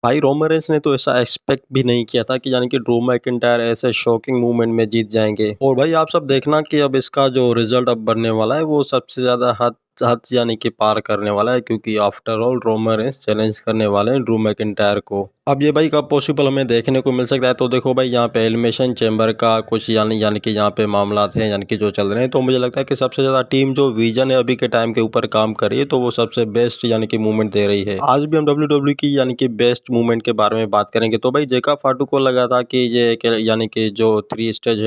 भाई Roman Reigns ने तो ऐसा एक्सपेक्ट भी नहीं किया था कि यानी कि ड्रू मैकिंटायर ऐसे शॉकिंग मूवमेंट में जीत जाएंगे। और भाई आप सब देखना कि अब इसका जो रिजल्ट अब बनने वाला है वो सबसे ज्यादा हद हद यानी कि पार करने वाला है, क्योंकि after all Roman Reigns challenge करने वाले हैं ड्रू मैकिंटायर को। अब ये भाई कब पॉसिबल हमें देखने को मिल सकता है, तो देखो भाई यहाँ पे एलिमिनेशन चैम्बर का कुछ यानी यानी कि यहाँ पे मामलात हैं यानी कि जो चल रहे हैं, तो मुझे लगता है कि सबसे ज्यादा टीम जो विजन है अभी के टाइम के ऊपर काम कर रही है, तो वो सबसे बेस्ट यानी कि मूवमेंट दे रही है। आज भी हम डब्ल्यू की यानी कि बेस्ट मूवमेंट के बारे में बात करेंगे। तो भाई जेका फाटू को लगा था कि ये यानी कि जो 3 स्टेज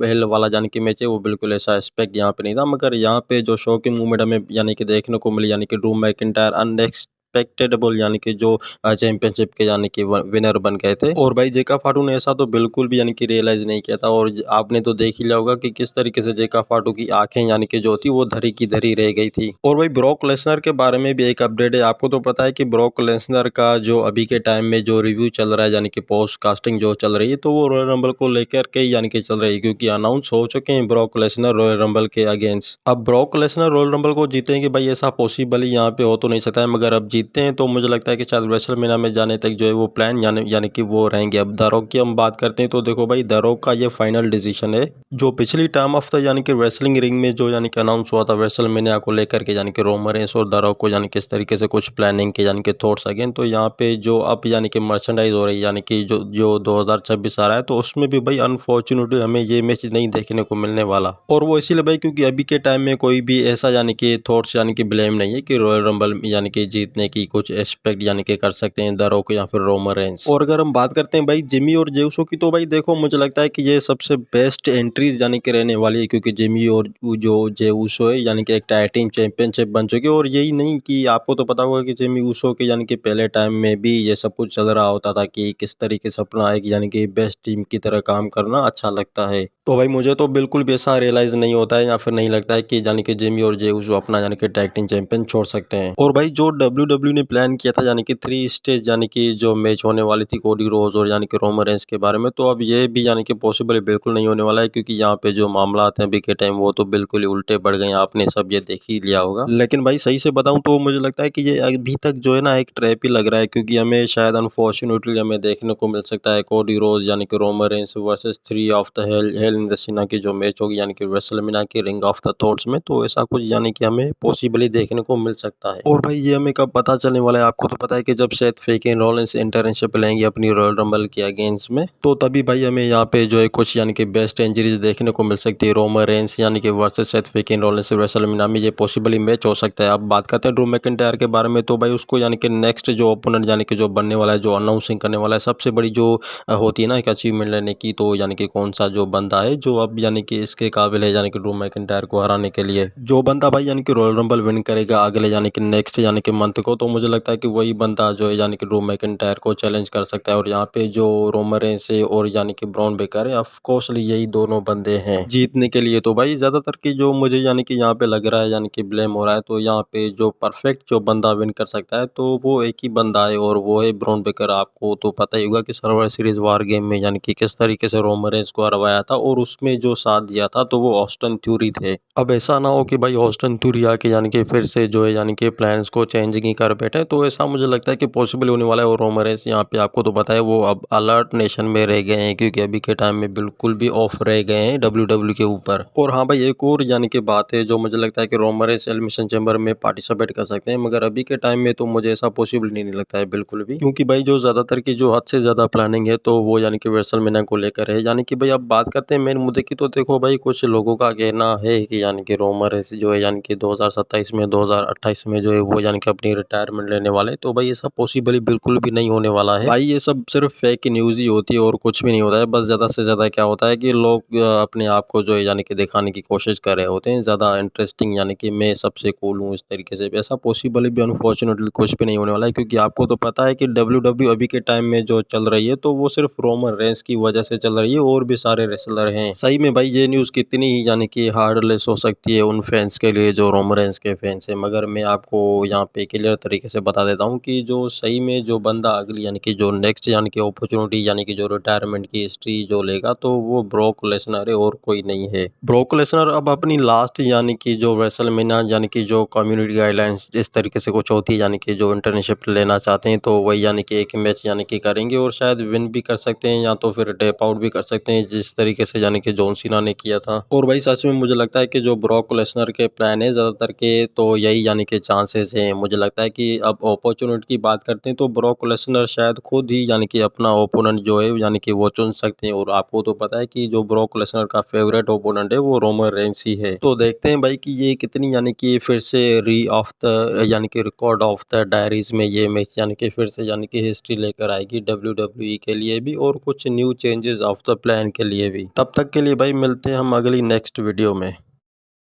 हेल वाला यानी कि मैच है वो बिल्कुल ऐसा एक्सपेक्ट यहाँ पे नहीं था, मगर यहाँ पे जो शो की मूवमेंट हमें यानी कि देखने को मिली, यानी कि ड्रू मैकिंटायर अनएक्सपेक्टेबल यानी कि जो चैंपियनशिप के यानी कि विनर बन गए थे। और भाई जेका फाटू ने ऐसा तो बिल्कुल भी यानी कि रियलाइज नहीं किया था, और आपने तो देख ही लिया होगा कि किस तरीके से जेका फाटू की आंखें यानी कि जो थी वो धरी की धरी रह गई थी। और भाई ब्रॉक लेसनर के बारे में भी एक अपडेट है। आपको तो पता है कि ब्रॉक लेसनर का जो अभी के टाइम में जो रिव्यू चल रहा है यानी कि पोस्ट कास्टिंग जो चल रही है, तो वो रॉयल रंबल को लेकर के यानी कि चल रही है, क्योंकि अनाउंस हो चुके हैं ब्रॉक लेसनर रॉयल रंबल के अगेंस्ट। अब ब्रॉक लेसनर रॉयल रंबल को जीतेंगे भाई ऐसा पॉसिबल ही यहाँ पे हो तो नहीं सकता है, मगर अब जीतते हैं तो मुझे लगता है कि शायद रेसलमेनिया में जाने तक जो है वो प्लान यानी कि वो रहेंगे। अब द रॉक की हम बात करते हैं, तो देखो भाई द रॉक का ये फाइनल डिसीजन है जो पिछली टाइम ऑफ द यानी कि रेसलिंग रिंग में जो यानी कि अनाउंस हुआ था रेसलमेनिया को लेकर के, यानी कि रोमन रेंस और द रॉक को यानी किस तरीके से कुछ प्लानिंग के यानी कि थॉट्स अगेन, तो यहाँ पे जो अब यानी कि मर्चेंडाइज हो रही है यानी कि जो जो 2026 आ रहा है, तो उसमें भी भाई अनफॉर्चुनेटली हमें ये मैच नहीं देखने को मिलने वाला। और वो इसीलिए भाई क्योंकि अभी के टाइम में कोई भी ऐसा यानी कि थॉट्स यानी कि ब्लेम नहीं है कि रॉयल रंबल यानी कि जीतने की कुछ एक्सपेक्ट यानी कि कर सकते हैं द रॉक या फिर रोमन रेंस। और अगर हम बात करते हैं भाई जिमी और जेउसो की, तो भाई देखो मुझे लगता है कि ये सबसे बेस्ट एंट्रीज यानी कि रहने वाली है, क्योंकि जिमी और जो जेउसो है यानी कि एक टैग टीम चैंपियनशिप बन चुकी है। और यही नहीं कि आपको तो पता होगा कि जिमी ऊसो के यानी कि पहले टाइम में भी ये सब कुछ चल रहा होता था कि किस तरीके से अपना एक यानी कि बेस्ट टीम की तरह काम करना अच्छा लगता है। तो भाई मुझे तो बिल्कुल भी ऐसा रियलाइज नहीं होता है या फिर नहीं लगता है कि यानी कि जिमी और जे उसो अपना यानी कि टैग टीम चैंपियन छोड़ सकते हैं। और भाई जो डब्ल्यू ने प्लान किया था यानी कि 3 स्टेज यानी कि जो मैच होने वाली थी कोडी रोज और यानी कि रोमन रेंस के बारे में, तो अब ये भी यानी कि पॉसिबल बिल्कुल नहीं होने वाला है, क्योंकि यहाँ पे जो मामला हैं अभी के टाइम वो तो बिल्कुल ही उल्टे पड़ गए हैं। आपने सब ये देख ही लिया होगा। लेकिन भाई सही से बताऊं तो मुझे लगता है कि ये अभी तक जो है ना एक ट्रैप ही लग रहा है, क्योंकि हमें शायद अनफॉर्चुनेटली हमें देखने को मिल सकता है कोडी रोज यानी कि Roman Reigns versus 3 of the hell in the सीना की जो मैच होगी यानी कि रेसलमेनिया की रिंग ऑफ द थॉट्स में, तो ऐसा कुछ यानी कि हमें पॉसिबली देखने को मिल सकता है। और भाई ये हमें कब पता चलने वाला है, आपको तो पता है कि जब सेथ फेकिन रॉलिंस इंटर्नशिप लेंगे अपनी रॉयल रंबल के अगेंस्ट में, तो तभी भाई हमें यहाँ पे जो है कुछ यानी कि बेस्ट इंजरीज देखने को मिल सकती है। रोमन रेंस यानी कि वर्सेस सेथ फेकिन रॉलिंस रेसलमेनिया में ये पॉसिबली मैच हो सकता है। अब बात करते हैं ड्रू मैकिंटायर के बारे में, तो भाई उसको यानी कि नेक्स्ट जो ओपोनेंट यानी कि जो बनने वाला है, जो अनाउंसिंग करने वाला है, सबसे बड़ी जो होती है ना एक अचीवमेंट लेने की, तो यानी कि कौन सा जो बंदा है जो अब यानी कि इसके काबिल है यानी कि ड्रू मैकिंटायर को हराने के लिए, जो बंदा भाई यानी कि रॉयल रंबल विन करेगा अगले यानी कि नेक्स्ट यानी कि मंथ को, तो मुझे लगता है कि वही बंदा जो है यानी कि ड्रू मैकिंटायर को चैलेंज कर सकता है। और यहाँ पे जो रोमन रेंस है और यानी कि ब्रॉन बेकर है, ऑफ कोर्स यही दोनों बंदे हैं जीतने के लिए। तो भाई ज्यादातर की जो मुझे यानी कि यहाँ पे लग रहा है यानी कि ब्लेम हो रहा है, तो यहाँ पे जो परफेक्ट जो बंदा विन कर सकता है तो वो एक ही बंदा है, और वो है ब्रॉन बेकर। आपको तो पता ही होगा कि सर्वाइवर सीरीज वार गेम में यानी कि किस तरीके से रोमन रेंस को हरवाया था, और उसमें जो साथ दिया था तो वो ऑस्टन थ्यूरी थे। अब ऐसा ना हो कि भाई ऑस्टन थ्यूरी आके यानी कि फिर से जो है यानी कि प्लान्स को चेंज ही कर बैठे, तो ऐसा मुझे लगता है कि पॉसिबल होने वाला है। और रोमन रेंस यहाँ पे आपको तो पता है वो अब अलर्ट नेशन में रह गए हैं, क्योंकि अभी के टाइम में बिल्कुल भी ऑफ रह गए हैं डब्ल्यू के ऊपर। और हाँ भाई एक और यानी कि बात है जो मुझे लगता है कि रोमन रेंस एलिमिनेशन चैम्बर में पार्टिसिपेट कर सकते हैं, मगर अभी के टाइम में तो मुझे ऐसा पॉसिबल नहीं लगता है बिल्कुल भी, क्योंकि भाई जो ज्यादातर की जो हद से ज्यादा प्लानिंग है तो वो यानी कि रेसलमेनिया को लेकर है। यानी कि भाई अब बात करते हैं मेन मुद्दे की, तो देखो भाई कुछ लोगों का कहना है कि यानी कि रोमन रेंस जो है यानी कि 2027 में 2028 में जो है वो यानी कि अपनी रिटायरमेंट लेने वाले, तो भाई ये सब पॉसिबल बिल्कुल भी नहीं होने वाला है। भाई ये सब सिर्फ फेक न्यूज ही होती है और कुछ भी नहीं होता है। बस ज्यादा से ज्यादा क्या होता है कि लोग अपने आप को जो है यानी कि दिखाने की कोशिश कर रहे होते हैं, ज्यादा इंटरेस्टिंग यानी कि मैं सबसे कूल हूँ इस तरीके से। ऐसा पॉसिबल भी अनफॉर्चुनेटली कुछ भी नहीं होने वाला है, क्योंकि आपको तो पता है कि डब्ल्यू अभी के टाइम में जो चल रही है तो वो सिर्फ रोमन रेंस की वजह से चल रही है, और भी सारे रेसलर हैं। सही में भाई ये न्यूज़ कितनी ही यानी कि हार्डलेस हो सकती है उन फैंस के लिए जो रोमन रेंस के फैंस हैं, मगर मैं आपको यहाँ पे क्लियर तरीके से बता देता हूँ कि जो सही में जो बंदा अगली यानी कि जो नेक्स्ट यानी कि अपॉर्चुनिटी यानी कि जो रिटायरमेंट की हिस्ट्री जो लेगा तो वो ब्रॉक लेसनर है और कोई नहीं है। ब्रॉक लेसनर अब अपनी लास्ट यानी कि जो रेसलमेनिया यानी कि जो कम्युनिटी गाइडलाइंस जिस तरीके से कुछ होती है यानी कि जो इंटर्नशिप लेना चाहते हैं तो वही यानी कि एक मैच यानी कि करेंगे और शायद विन भी कर सकते हैं या तो फिर टैप आउट भी कर सकते हैं जिस तरीके से यानी कि जॉन सीना ने किया था। और भाई सच में मुझे लगता है कि जो ब्रॉक लेसनर के प्लान है ज़्यादातर के तो यही यानी कि चांसेस हैं। मुझे लगता है कि अब अपॉर्चुनिटी की बात करते हैं तो ब्रॉक लेसनर शायद खुद ही यानी कि अपना ओपोनेंट जो है यानी कि वो चुन सकते हैं और आपको तो पता है कि जो ब्रॉक लेसनर का फेवरेट ओपोनेंट है वो रोमन रेंस ही है। तो देखते हैं भाई कि ये कितनी यानी कि फिर से री ऑफ द यानी कि रिकॉर्ड ऑफ द डायरीज में ये मैच यानी कि फिर से यानी कि हिस्ट्री लेकर आएगी डब्ल्यूडब्ल्यूई के लिए भी और कुछ new changes of the plan के लिए भी। तब तक के लिए भाई मिलते हैं हम अगली नेक्स्ट वीडियो में।